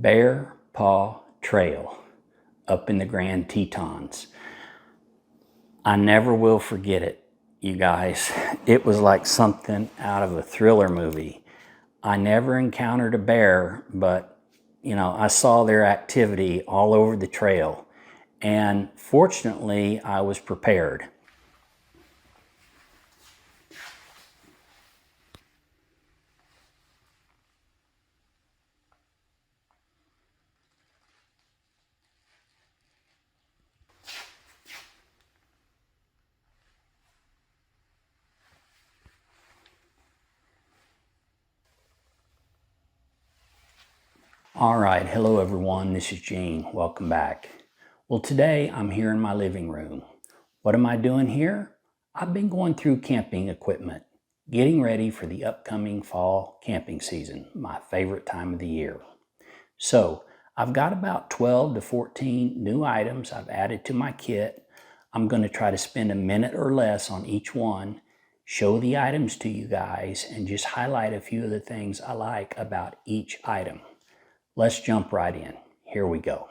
Bear Paw Trail up in the Grand Tetons. I never will forget it, you guys. It was like something out of a thriller movie. I never encountered a bear, but you know, I saw their activity all over the trail, and fortunately I was prepared. All right, hello everyone, this is Gene. Welcome back. Well, today I'm here in my living room. What am I doing here? I've been going through camping equipment, getting ready for the upcoming fall camping season, my favorite time of the year. So I've got about 12 to 14 new items I've added to my kit. I'm going to try to spend a minute or less on each one, show the items to you guys, and just highlight a few of the things I like about each item. Let's jump right in. Here we go.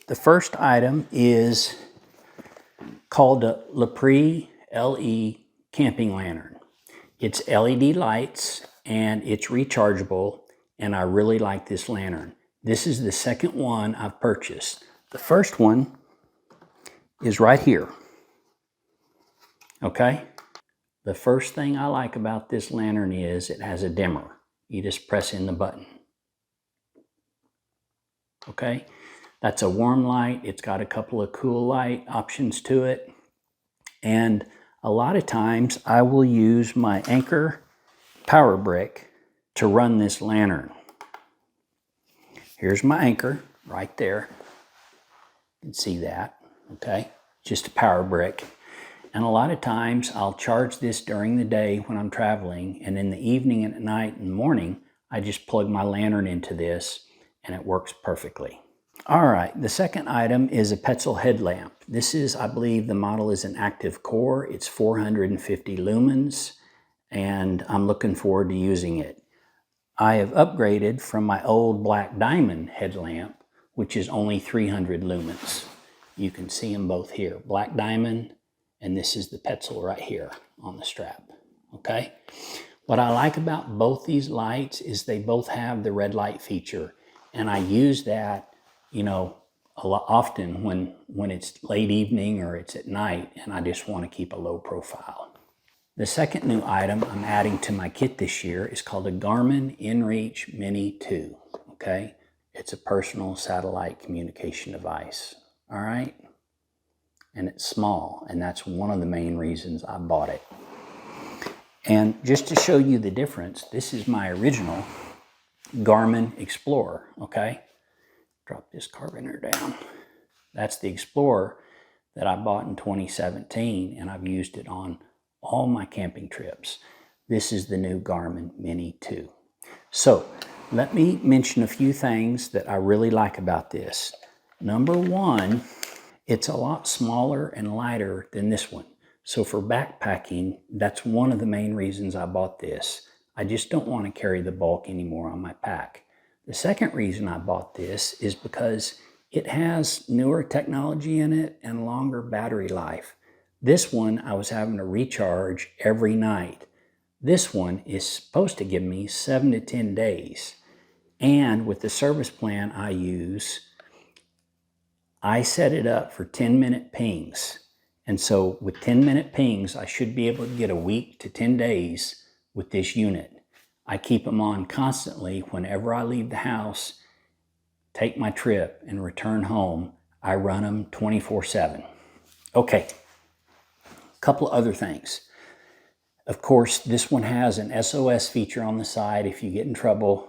The first item is called the Lepre LE Camping Lantern. It's LED lights and it's rechargeable, and I really like this lantern. This is the second one I've purchased. The first one is right here. Okay? The first thing I like about this lantern is it has a dimmer. You just press in the button. Okay, that's a warm light. It's got a couple of cool light options to it. And a lot of times I will use my Anchor power brick to run this lantern. Here's my Anchor right there. You can see that, okay? Just a power brick. And a lot of times I'll charge this during the day when I'm traveling, and in the evening and at night and morning, I just plug my lantern into this and it works perfectly. All right, the second item is a Petzl headlamp. This is, I believe the model is an active core. It's 450 lumens, and I'm looking forward to using it. I have upgraded from my old Black Diamond headlamp, which is only 300 lumens. You can see them both here, Black Diamond, and this is the Petzl right here on the strap, okay? What I like about both these lights is they both have the red light feature. And I use that, you know, a lot often when it's late evening or it's at night and I just want to keep a low profile. The second new item I'm adding to my kit this year is called a Garmin inReach Mini 2, okay? It's a personal satellite communication device, all right? And it's small, and that's one of the main reasons I bought it. And just to show you the difference, this is my original Garmin Explorer, okay? Drop this carabiner down. That's the Explorer that I bought in 2017, and I've used it on all my camping trips. This is the new Garmin Mini 2. So let me mention a few things that I really like about this. Number one, it's a lot smaller and lighter than this one. So for backpacking, that's one of the main reasons I bought this. I just don't want to carry the bulk anymore on my pack. The second reason I bought this is because it has newer technology in it and longer battery life. This one I was having to recharge every night. This one is supposed to give me 7 to 10 days. And with the service plan I use, I set it up for 10-minute pings. And so with 10-minute pings, I should be able to get a week to 10 days with this unit. I keep them on constantly whenever I leave the house, take my trip, and return home. I run them 24/7. Okay, a couple of other things. Of course, this one has an SOS feature on the side. If you get in trouble,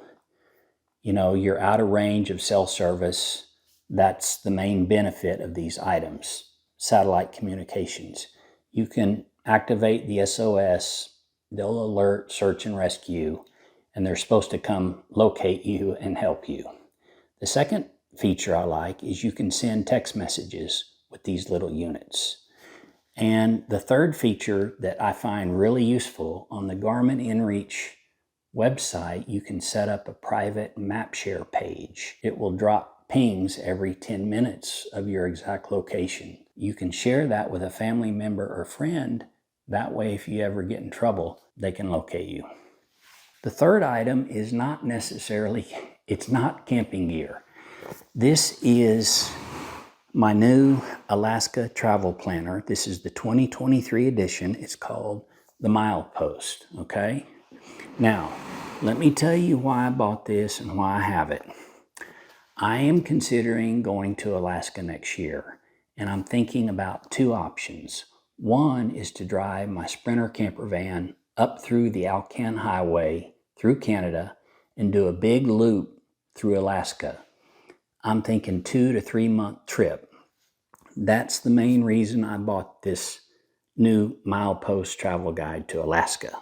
you know, you're out of range of cell service. That's the main benefit of these items, satellite communications. You can activate the SOS. They'll alert, search, and rescue, and they're supposed to come locate you and help you. The second feature I like is you can send text messages with these little units. And the third feature that I find really useful on the Garmin inReach website, you can set up a private map share page. It will drop pings every 10 minutes of your exact location. You can share that with a family member or friend. That way, if you ever get in trouble, they can locate you. The third item is not necessarily, it's not camping gear. This is my new Alaska travel planner. This is the 2023 edition. It's called the Milepost, okay? Now, let me tell you why I bought this and why I have it. I am considering going to Alaska next year, and I'm thinking about two options. One is to drive my Sprinter camper van up through the Alcan Highway through Canada and do a big loop through Alaska. I'm thinking 2 to 3 month trip. That's the main reason I bought this new Milepost travel guide to Alaska.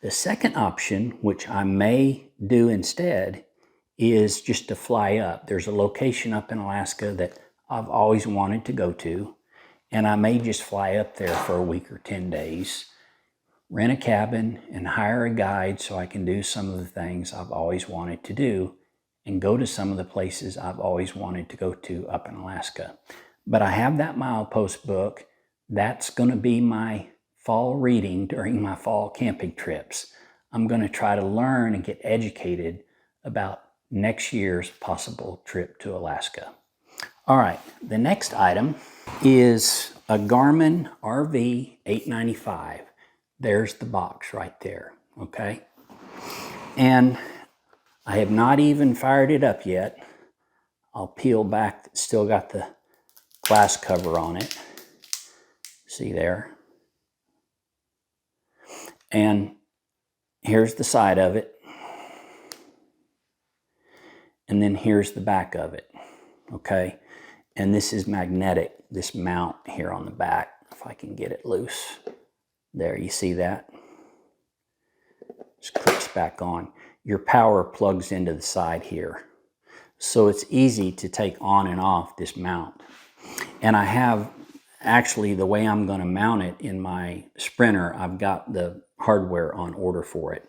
The second option, which I may do instead, is just to fly up. There's a location up in Alaska that I've always wanted to go to, and I may just fly up there for a week or 10 days, rent a cabin, and hire a guide so I can do some of the things I've always wanted to do and go to some of the places I've always wanted to go to up in Alaska. But I have that Milepost book. That's going to be my fall reading during my fall camping trips. I'm going to try to learn and get educated about next year's possible trip to Alaska. All right, the next item is a Garmin RV 895. There's the box right there, okay? And I have not even fired it up yet. I'll peel back, it's still got the glass cover on it. See there? And here's the side of it. And then here's the back of it, okay? And this is magnetic, this mount here on the back, if I can get it loose. There, you see that? Just clicks back on. Your power plugs into the side here. So it's easy to take on and off this mount. And I have, actually, the way I'm going to mount it in my Sprinter, I've got the hardware on order for it.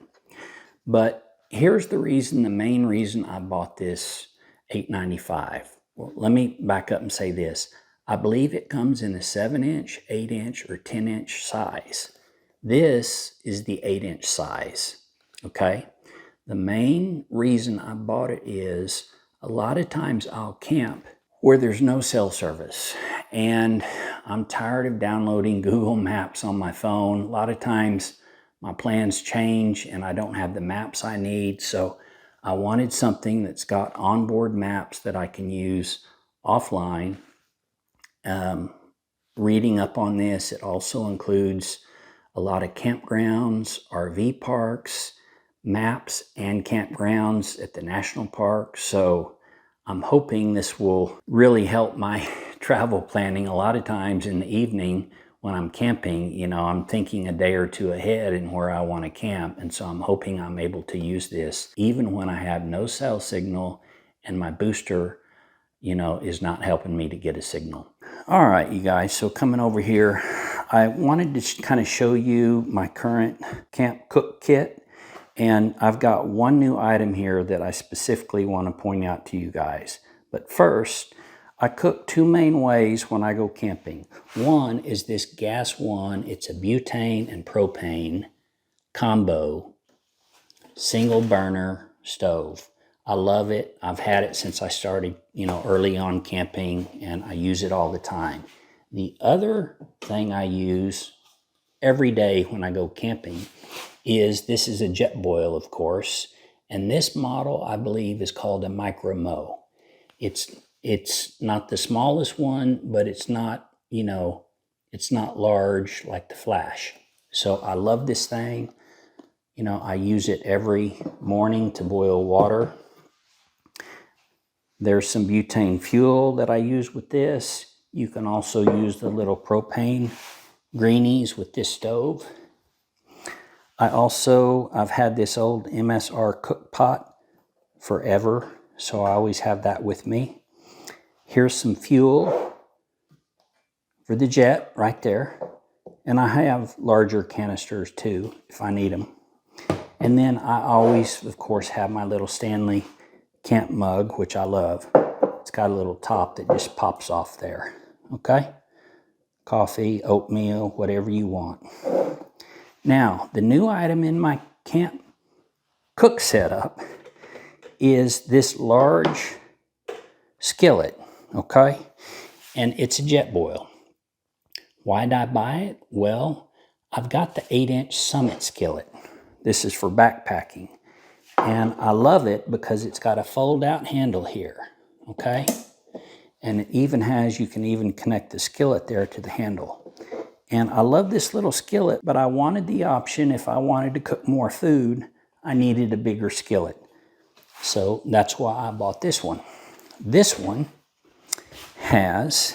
But here's the reason, the main reason I bought this 895. Well, let me back up and say this. I believe it comes in a 7-inch, 8-inch, or 10-inch size. This is the 8-inch size, okay? The main reason I bought it is a lot of times I'll camp where there's no cell service, and I'm tired of downloading Google Maps on my phone. A lot of times my plans change and I don't have the maps I need, so I wanted something that's got onboard maps that I can use offline. Reading up on this, it also includes a lot of campgrounds, RV parks, maps, and campgrounds at the national park. So I'm hoping this will really help my travel planning. A lot of times in the evening when I'm camping, you know, I'm thinking a day or two ahead and where I want to camp. And so I'm hoping I'm able to use this even when I have no cell signal and my booster, you know, is not helping me to get a signal. All right, you guys, so coming over here, I wanted to kind of show you my current camp cook kit. And I've got one new item here that I specifically want to point out to you guys. But first, I cook two main ways when I go camping. One is this gas one. It's a butane and propane combo single burner stove. I love it. I've had it since I started, you know, early on camping, and I use it all the time. The other thing I use every day when I go camping is, this is a jet boil, of course, and this model I believe is called a Micro Mo. It's not the smallest one, but it's not, you know, it's not large like the Flash. So I love this thing. You know, I use it every morning to boil water. There's some butane fuel that I use with this. You can also use the little propane greenies with this stove. I've had this old MSR cook pot forever, so I always have that with me. Here's some fuel for the jet right there. And I have larger canisters too, if I need them. And then I always, of course, have my little Stanley camp mug, which I love. It's got a little top that just pops off there, okay? Coffee, oatmeal, whatever you want. Now, the new item in my camp cook setup is this large skillet, okay? And it's a jet boil. Why did I buy it? Well, I've got the 8-inch Summit skillet. This is for backpacking. And I love it because it's got a fold-out handle here, okay? And it even has, you can even connect the skillet there to the handle. And I love this little skillet, but I wanted the option, if I wanted to cook more food, I needed a bigger skillet. So that's why I bought this one. This one has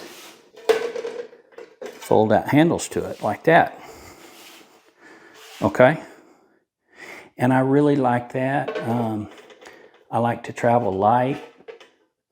fold-out handles to it, like that. Okay? And I really like that. I like to travel light.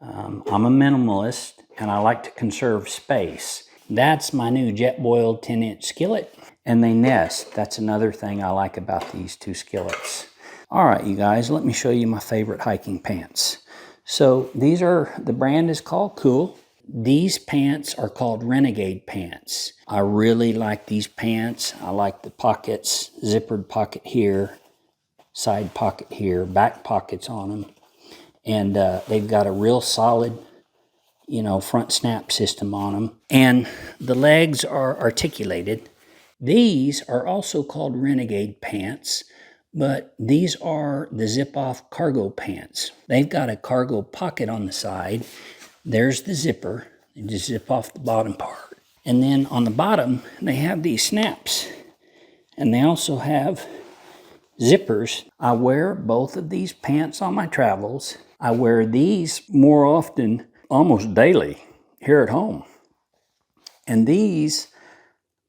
I'm a minimalist, and I like to conserve space. That's my new Jetboil 10-inch skillet, and they nest. That's another thing I like about these two skillets. All right, you guys, let me show you my favorite hiking pants. So these are, the brand is called Cool. These pants are called Renegade pants. I really like these pants. I like the pockets, zippered pocket here, side pocket here, back pockets on them. And they've got a real solid, front snap system on them. And the legs are articulated. These are also called Renegade pants, but these are the zip-off cargo pants. They've got a cargo pocket on the side. There's the zipper. You just zip off the bottom part. And then on the bottom, they have these snaps. And they also have zippers. I wear both of these pants on my travels. I wear these more often, almost daily, here at home. And these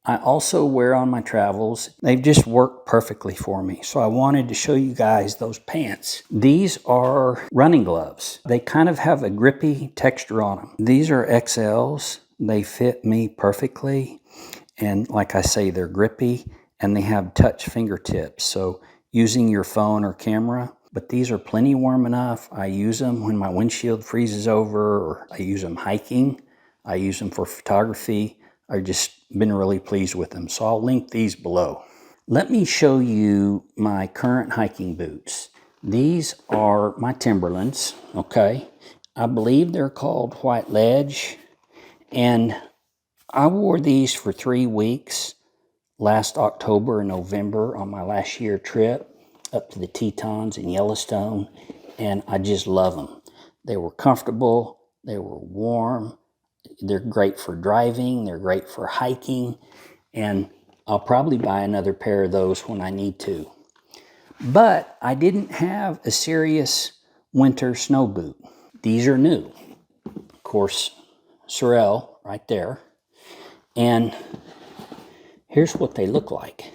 I also wear on my travels. They've just worked perfectly for me. So I wanted to show you guys those pants. These are running gloves. They kind of have a grippy texture on them. These are XLs. They fit me perfectly. And like I say, they're grippy and they have touch fingertips. So using your phone or camera, but these are plenty warm enough. I use them when my windshield freezes over, or I use them hiking. I use them for photography. I've just been really pleased with them. So I'll link these below. Let me show you my current hiking boots. These are my Timberlands, okay? I believe they're called White Ledge. And I wore these for 3 weeks last October and November on my last year trip up to the Tetons in Yellowstone. And I just love them. They were comfortable. They were warm. They're great for driving, they're great for hiking, and I'll probably buy another pair of those when I need to. But I didn't have a serious winter snow boot. These are new. Of course, Sorel right there. And here's what they look like.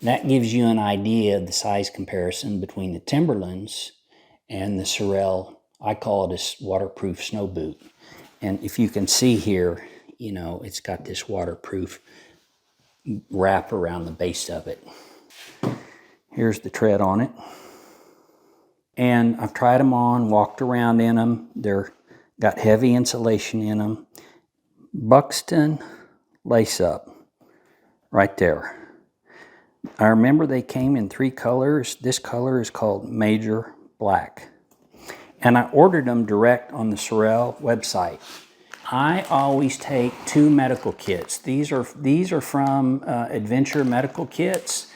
That gives you an idea of the size comparison between the Timberlands and the Sorel. I call it a waterproof snow boot. And if you can see here, it's got this waterproof wrap around the base of it. Here's the tread on it. And I've tried them on, walked around in them. They're got heavy insulation in them. Buxton lace up right there. I remember they came in 3 colors. This color is called Major Black. And I ordered them direct on the Sorel website. I always take 2 medical kits. These are from Adventure Medical Kits,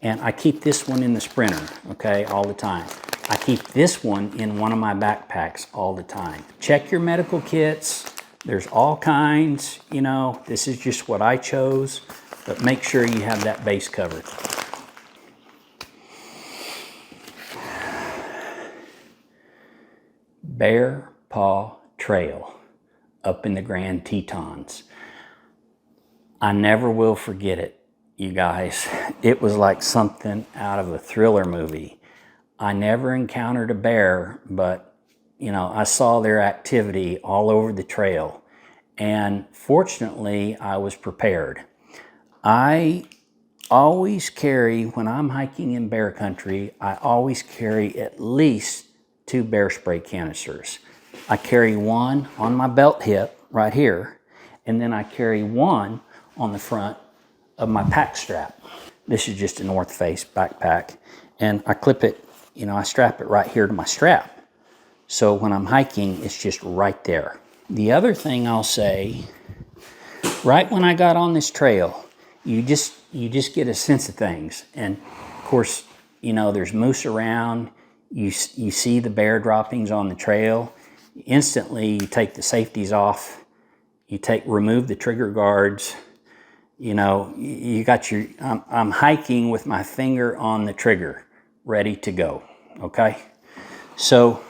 and I keep this one in the Sprinter, okay, all the time. I keep this one in one of my backpacks all the time. Check your medical kits. There's all kinds, This is just what I chose, but make sure you have that base covered. Bear Paw Trail up in the Grand Tetons. I never will forget it, you guys. It was like something out of a thriller movie. I never encountered a bear, but I saw their activity all over the trail. And fortunately, I was prepared. I always carry, when I'm hiking in bear country, I always carry at least 2 bear spray canisters. I carry one on my belt hip right here, and then I carry one on the front of my pack strap. This is just a North Face backpack, and I clip it, you know, I strap it right here to my strap. So when I'm hiking, it's just right there. The other thing I'll say, right when I got on this trail, you just get a sense of things. And of course, you know, there's moose around, you see the bear droppings on the trail. Instantly, you take the safeties off, remove the trigger guards. You know, you got your, I'm hiking with my finger on the trigger, ready to go, okay? So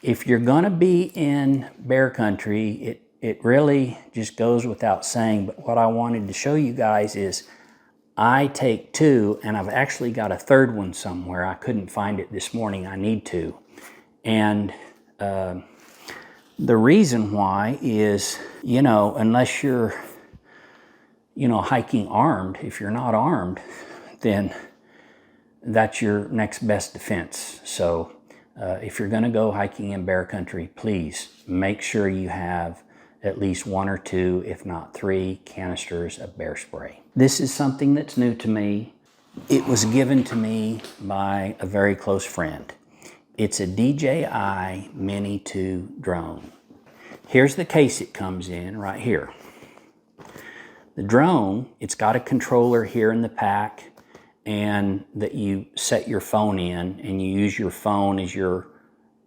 if you're gonna be in bear country, it really just goes without saying, but what I wanted to show you guys is I take 2, and I've actually got a 3rd one somewhere. I couldn't find it this morning, I need to. And the reason why is, you know, unless you're, you know, hiking armed, if you're not armed, then that's your next best defense. So if you're gonna go hiking in bear country, please make sure you have at least 1 or 2, if not 3 canisters of bear spray. This is something that's new to me. It was given to me by a very close friend. It's a DJI Mini 2 drone. Here's the case it comes in right here. The drone, it's got a controller here in the pack, and that you set your phone in, and you use your phone as your,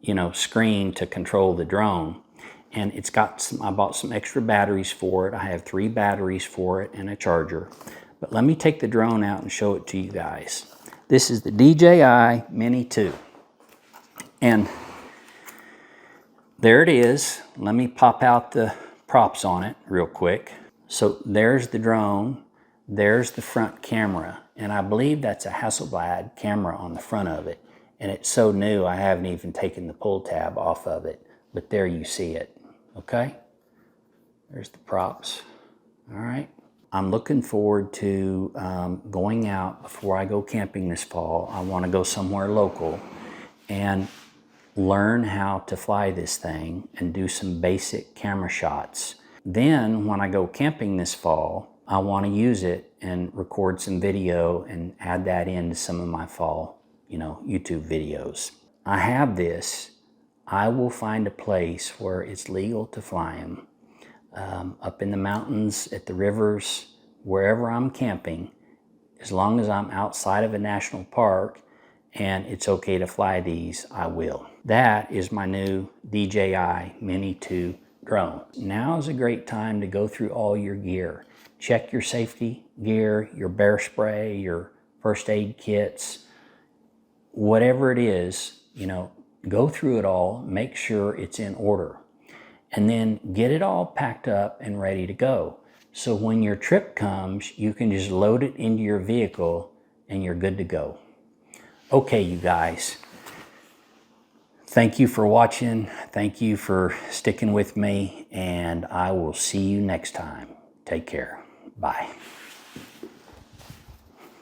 you know, screen to control the drone. And it's got some, I bought some extra batteries for it. I have 3 batteries for it and a charger. But let me take the drone out and show it to you guys. This is the DJI Mini 2. And there it is. Let me pop out the props on it real quick. So there's the drone, there's the front camera, and I believe that's a Hasselblad camera on the front of it. And it's so new, I haven't even taken the pull tab off of it, but there you see it, okay? There's the props, all right? I'm looking forward to going out before I go camping this fall. I wanna go somewhere local and learn how to fly this thing and do some basic camera shots. Then when I go camping this fall, I want to use it and record some video and add that into some of my fall, you know, YouTube videos. I have this. I will find a place where it's legal to fly them, up in the mountains, at the rivers, wherever I'm camping, as long as I'm outside of a national park and it's okay to fly these, I will. That is my new DJI Mini 2 drone. Now is a great time to go through all your gear. Check your safety gear, your bear spray, your first aid kits, whatever it is, you know, go through it all, make sure it's in order, and then get it all packed up and ready to go. So when your trip comes, you can just load it into your vehicle and you're good to go. Okay, you guys. Thank you for watching. Thank you for sticking with me, and I will see you next time. Take care. Bye.